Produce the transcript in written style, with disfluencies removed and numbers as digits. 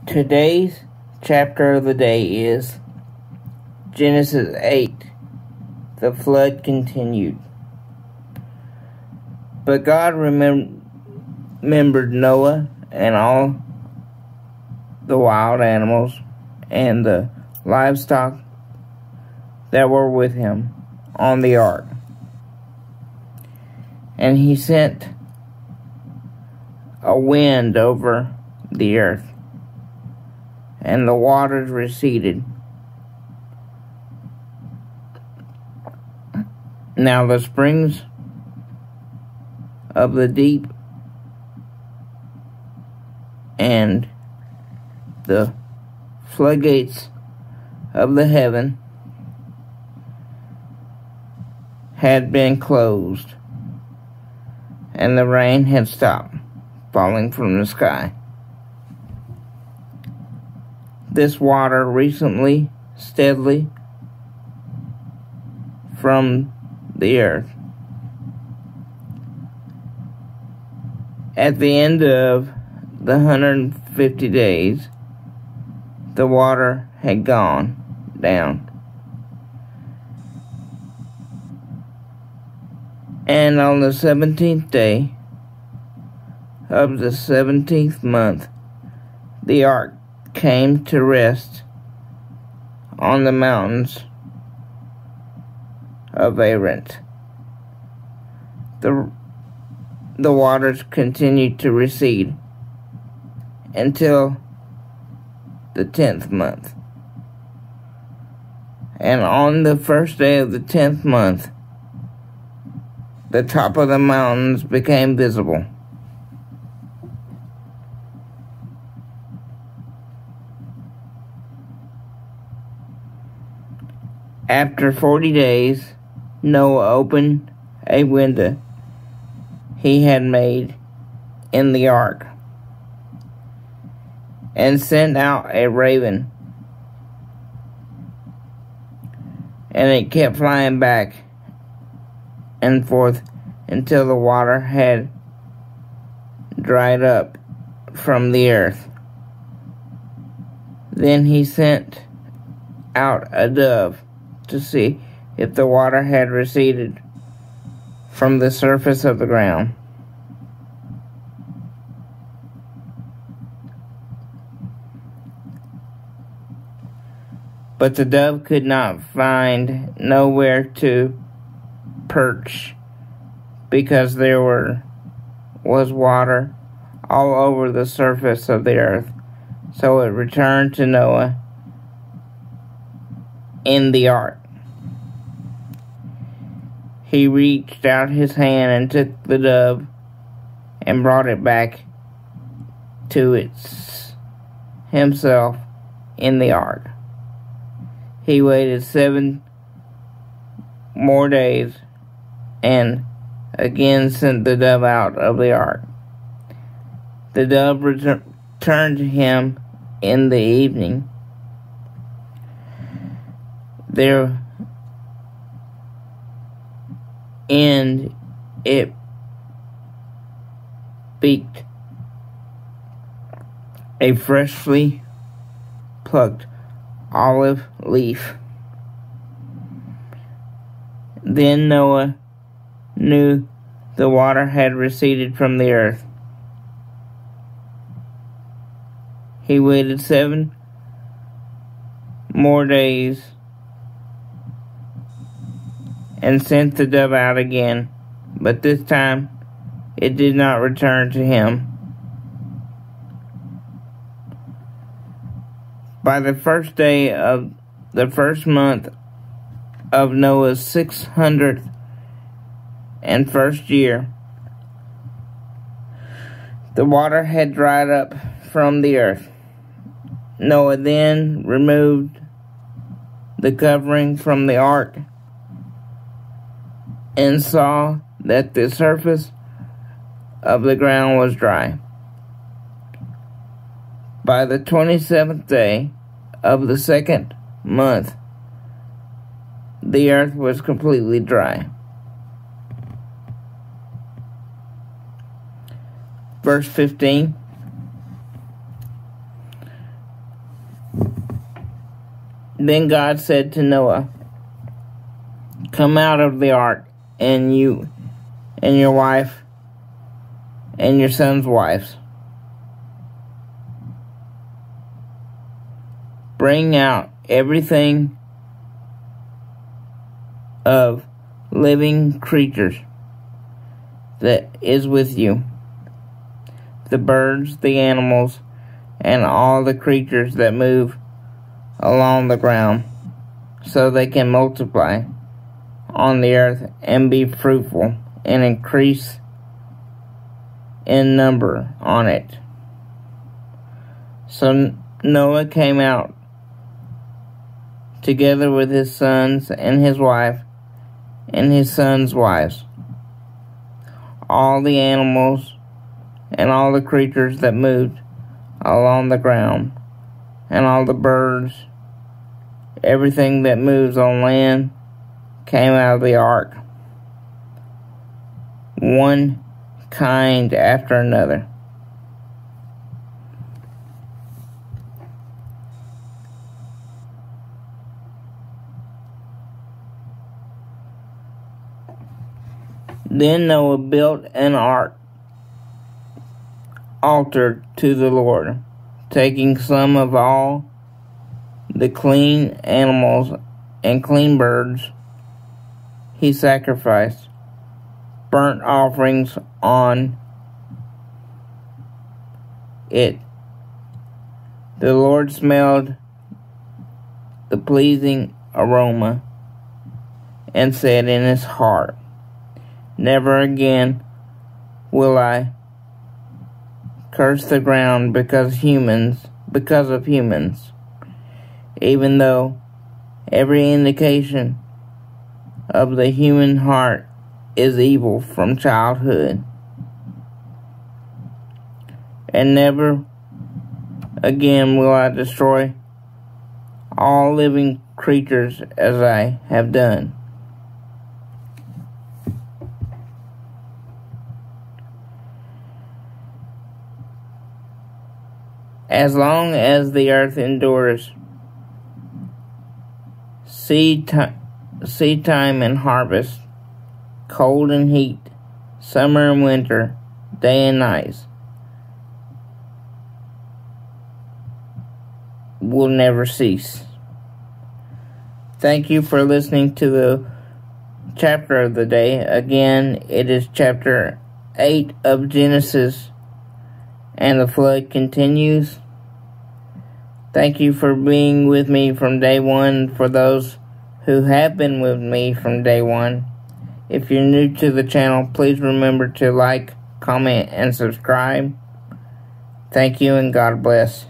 Today's chapter of the day is Genesis 8. The flood continued. But God remembered Noah and all the wild animals and the livestock that were with him on the ark. And he sent a wind over the earth, and the waters receded. Now the springs of the deep and the floodgates of the heaven had been closed, and the rain had stopped falling from the sky. This water recently, steadily from the earth. At the end of the 150 days, the water had gone down. And on the 17th day of the 17th month, the ark came to rest on the mountains of Ararat. The waters continued to recede until the 10th month. And on the first day of the 10th month, the top of the mountains became visible. After 40 days, Noah opened a window he had made in the ark and sent out a raven, and it kept flying back and forth until the water had dried up from the earth. Then he sent out a dove to see if the water had receded from the surface of the ground. But the dove could not find nowhere to perch, because there was water all over the surface of the earth. So it returned to Noah in the ark. He reached out his hand and took the dove and brought it back to himself in the ark. He waited 7 more days and again sent the dove out of the ark. The dove returned to him in the evening. And it picked a freshly plucked olive leaf. Then Noah knew the water had receded from the earth. He waited 7 more days and sent the dove out again, but this time it did not return to him. By the first day of the first month of Noah's 601st year, the water had dried up from the earth. Noah then removed the covering from the ark and saw that the surface of the ground was dry. By the 27th day of the 2nd month, the earth was completely dry. Verse 15. Then God said to Noah, "Come out of the ark, and you and your wife and your sons' wives. Bring out everything of living creatures that is with you, the birds, the animals, and all the creatures that move along the ground, so they can multiply on the earth and be fruitful and increase in number on it." So Noah came out together with his sons and his wife and his sons' wives, all the animals and all the creatures that moved along the ground, and all the birds, everything that moves on land, came out of the ark, one kind after another. Then Noah built an altar to the Lord, taking some of all the clean animals and clean birds. He sacrificed burnt offerings on it. The Lord smelled the pleasing aroma and said in his heart, "Never again will I curse the ground because of humans, even though every indication of the human heart is evil from childhood. And never again will I destroy all living creatures as I have done." As long as the earth endures, seed time and harvest, cold and heat, summer and winter, day and night, will never cease. Thank you for listening to the chapter of the day. Again, it is chapter 8 of Genesis, and the flood continues. Thank you for being with me from day one. For those who have been with me from day one, if you're new to the channel, please remember to like, comment, and subscribe. Thank you, and God bless.